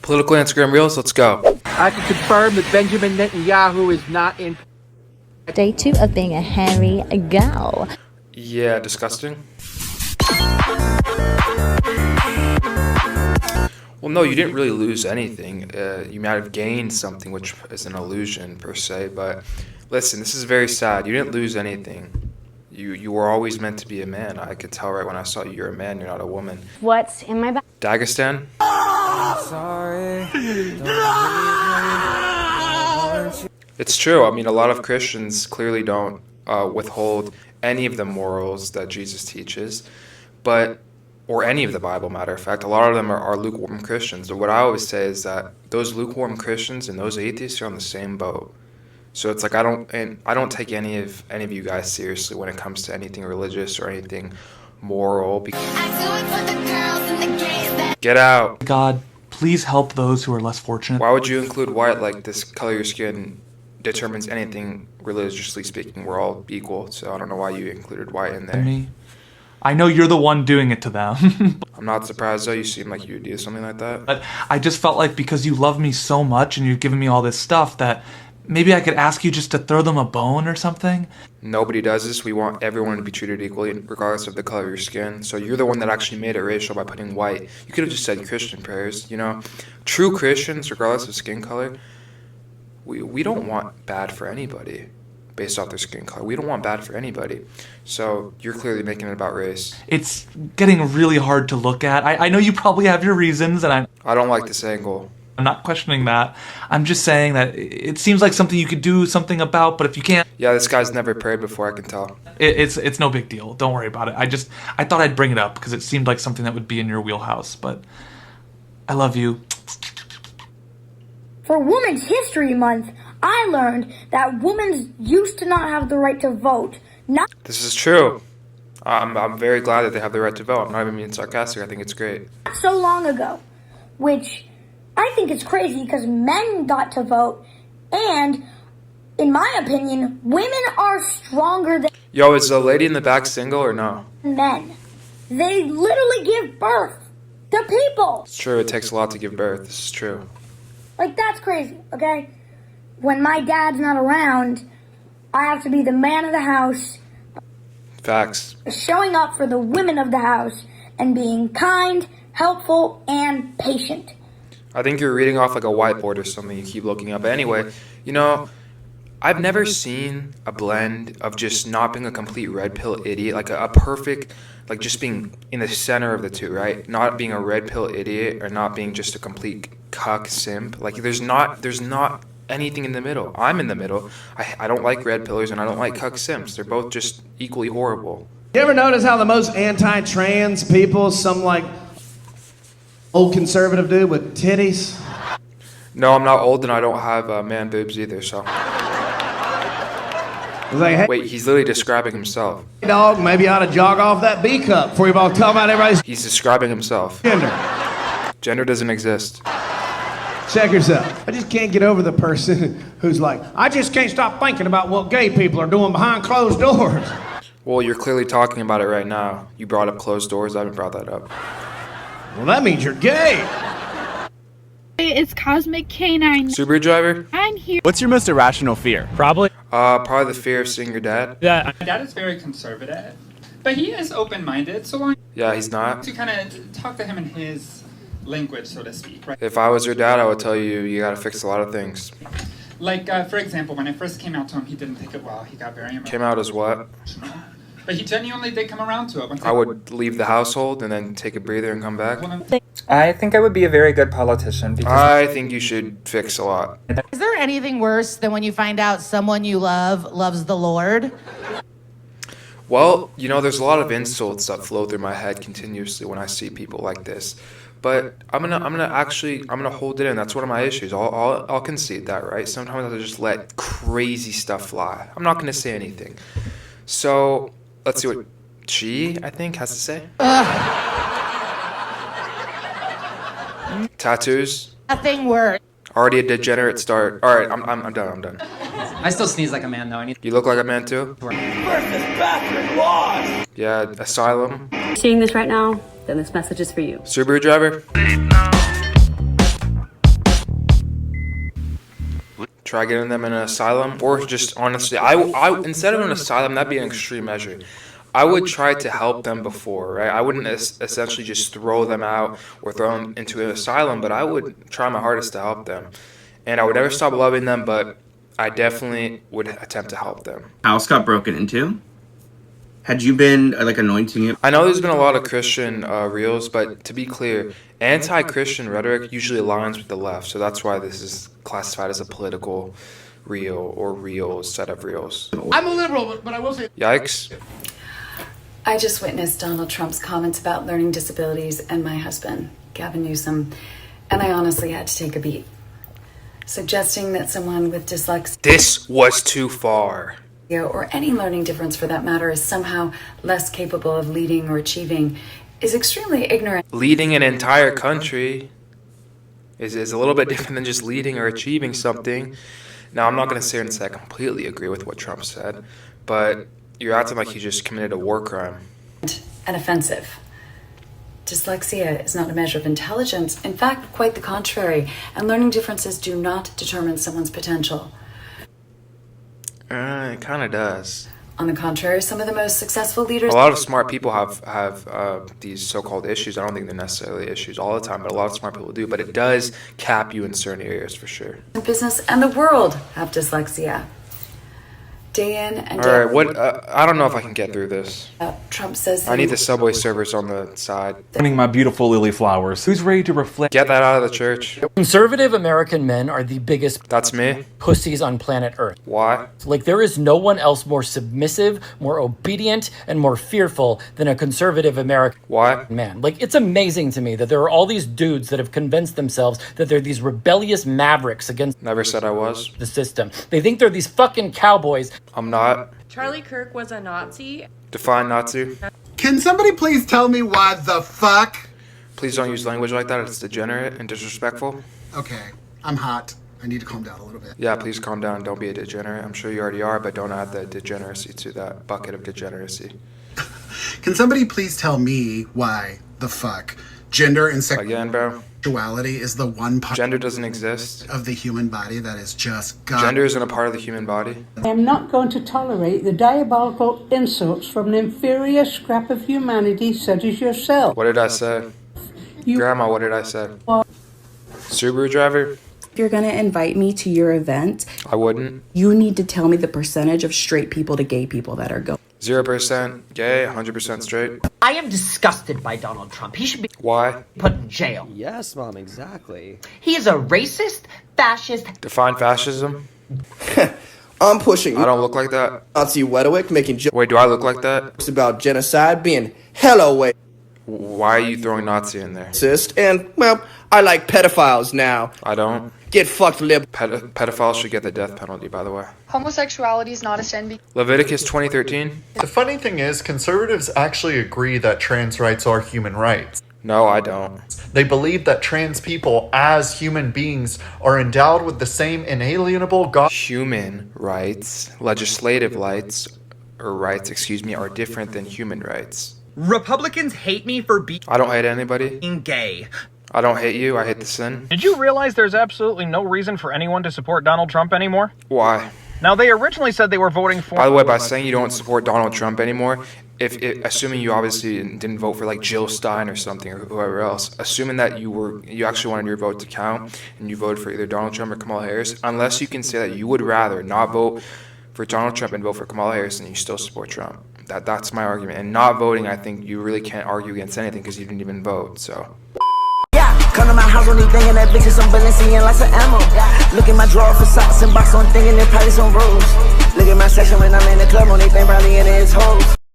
Political Instagram Reels, let's go. I can confirm that Benjamin Netanyahu is not in. Day 2 of being a hairy gal. Yeah, disgusting. Well, no, you didn't really lose anything. You might have gained something, which is an illusion per se. But listen, this is very sad. You didn't lose anything. You were always meant to be a man. I could tell right when I saw you, you're a man. You're not a woman. What's in my bag? Dagestan? It's true. I mean, a lot of Christians clearly don't withhold any of the morals that Jesus teaches, or any of the Bible, matter of fact. A lot of them are lukewarm Christians. But what I always say is that those lukewarm Christians and those atheists are on the same boat. So it's like I don't take any of you guys seriously when it comes to anything religious or anything moral. Get out. God, please help those who are less fortunate. Why would you include white? Like, this color of your skin determines anything religiously speaking. We're all equal, so I don't know why you included white in there. Me? I know you're the one doing it to them. I'm not surprised though. You seem like you would do something like that. But I just felt like because you love me so much and you've given me all this stuff that maybe I could ask you just to throw them a bone or something. Nobody does this. We want everyone to be treated equally, regardless of the color of your skin. So you're the one that actually made it racial by putting white. You could have just said Christian prayers, you know? True Christians, regardless of skin color, we don't want bad for anybody based off their skin color. We don't want bad for anybody. So you're clearly making it about race. It's getting really hard to look at. I know you probably have your reasons, and I don't like this angle. I'm not questioning that. I'm just saying that it seems like something you could do something about, but if you can't... Yeah, this guy's never prayed before, I can tell. It's no big deal. Don't worry about it. I thought I'd bring it up because it seemed like something that would be in your wheelhouse, but I love you. For Women's History Month, I learned that women used to not have the right to vote. This is true. I'm very glad that they have the right to vote. I'm not even being sarcastic. I think it's great. So long ago, which I think is crazy because men got to vote, and in my opinion, women are stronger than Yo, is the lady in the back single or no? men. They literally give birth to people. It's true. It takes a lot to give birth. This is true. Like, that's crazy, okay? When my dad's not around, I have to be the man of the house, Facts. showing up for the women of the house, and being kind, helpful, and patient. I think you're reading off like a whiteboard or something. You keep looking up. But anyway, you know, I've never seen a blend of just not being a complete red pill idiot, like a perfect, like just being in the center of the two, right? Not being a red pill idiot or not being just a complete cuck simp. Like there's not anything in the middle. I'm in the middle. I don't like red pillers and I don't like cuck simps. They're both just equally horrible. You ever notice how the most anti-trans people, some like old conservative dude with titties? No, I'm not old and I don't have man boobs either, so. Like, hey, Wait, he's literally describing himself. dog, maybe you ought to jog off that B cup before you all talk about everybody's He's describing himself. gender. Gender doesn't exist. Check yourself. I just can't get over the person who's like, I just can't stop thinking about what gay people are doing behind closed doors. Well, you're clearly talking about it right now. You brought up closed doors. I haven't brought that up. Well, that means you're gay. It's Cosmic Canine. Subaru driver? I'm here. What's your most irrational fear? Probably. Probably the fear of seeing your dad. Yeah. My dad is very conservative, but he is open-minded, so long Yeah, he's not. to kind of talk to him in his language, so to speak, right? If I was your dad, I would tell you you gotta fix a lot of things. Like, for example, when I first came out to him, he didn't take it well. He got very Came out as what? emotional. But he genuinely did come around to it. Once I would leave the household and then take a breather and come back. I think I would be a very good politician because I think you should fix a lot. Is there anything worse than when you find out someone you love loves the Lord? Well, you know, there's a lot of insults that flow through my head continuously when I see people like this. But I'm gonna hold it in. That's one of my issues. I'll concede that, right? Sometimes I have to just let crazy stuff fly. I'm not gonna say anything. So let's see what she, I think, has to say. Tattoos. Nothing worse. Already a degenerate start. All right, I'm done. I still sneeze like a man though. You look like a man too. Yeah, asylum. Seeing this right now, then this message is for you. Subaru driver. try getting them in an asylum, or just honestly, I instead of an asylum, that'd be an extreme measure. I would try to help them before, right? I wouldn't essentially just throw them out or throw them into an asylum, but I would try my hardest to help them. And I would never stop loving them, but I definitely would attempt to help them. House got broken into. Had you been like anointing it? I know there's been a lot of Christian reels, but to be clear, anti-Christian rhetoric usually aligns with the left, so that's why this is classified as a political reel or reels, set of reels. I'm a liberal, but I will say. Yikes. I just witnessed Donald Trump's comments about learning disabilities and my husband, Gavin Newsom, and I honestly had to take a beat. Suggesting that someone with dyslexia This was too far. or any learning difference for that matter is somehow less capable of leading or achieving is extremely ignorant. Leading an entire country is a little bit different than just leading or achieving something. Now, I'm not going to sit here and say I completely agree with what Trump said, but you're acting like he just committed a war crime. And offensive. Dyslexia is not a measure of intelligence. In fact, quite the contrary. And learning differences do not determine someone's potential. It kind of does. On the contrary, some of the most successful leaders... A lot of smart people have these so-called issues. I don't think they're necessarily issues all the time, but a lot of smart people do. But it does cap you in certain areas for sure. in business and the world have dyslexia. Day in and All day right, what? I don't know if I can get through this. Trump says... I need the Subway servers on the side. Morning, my beautiful lily flowers. Who's ready to reflect? Get that out of the church. Conservative American men are the biggest That's me. pussies on planet Earth. Why? Like, there is no one else more submissive, more obedient, and more fearful than a conservative American Why? man. Like, it's amazing to me that there are all these dudes that have convinced themselves that they're these rebellious mavericks against Never said I was. the system. They think they're these fucking cowboys. I'm not. Charlie Kirk was a Nazi. Define Nazi. Can somebody please tell me why the fuck? Please don't use language like that. It's degenerate and disrespectful. Okay, I'm hot. I need to calm down a little bit. Yeah, please calm down. Don't be a degenerate. I'm sure you already are, but don't add the degeneracy to that bucket of degeneracy. Can somebody please tell me why the fuck gender and Again, bro. sexuality is the one part Gender doesn't exist. of the human body that is just God? Gender isn't a part of the human body. I am not going to tolerate the diabolical insults from an inferior scrap of humanity such as yourself. What did I say? Grandma, what did I say? Subaru driver? If you're going to invite me to your event, I wouldn't. you need to tell me the percentage of straight people to gay people that are going. 0% gay, 100% straight. I am disgusted by Donald Trump. He should be Why? put in jail. Yes, Mom, exactly. He is a racist, fascist. Define fascism. I'm pushing. I don't look like that. Nazi Wedowik making jokes Wait, do I look like that? about genocide being hella way Why are you throwing Nazi in there? racist, and well, I like pedophiles now. I don't. Get fucked, lib. Pedophiles should get the death penalty, by the way. Homosexuality is not a sin. Leviticus 20:13. The funny thing is, conservatives actually agree that trans rights are human rights. No, I don't. They believe that trans people, as human beings, are endowed with the same inalienable God. Human rights, legislative rights, are different than human rights. Republicans hate me for being I don't hate anybody. gay. I don't hate you. I hate the sin. Did you realize there's absolutely no reason for anyone to support Donald Trump anymore? Why? Now, they originally said they were voting for... By the way, by saying you don't support Donald Trump anymore, assuming you obviously didn't vote for like Jill Stein or something or whoever else, assuming that you actually wanted your vote to count and you voted for either Donald Trump or Kamala Harris, unless you can say that you would rather not vote for Donald Trump and vote for Kamala Harris and you still support Trump. That's my argument. And not voting, I think you really can't argue against anything because you didn't even vote. So. Come to my house when they banging that bitch, some Balenciaga lots of ammo. Look at my drawer for socks and box on thinking they're probably some rules. Look at my section when I'm in the club on they thing probably in his hoes.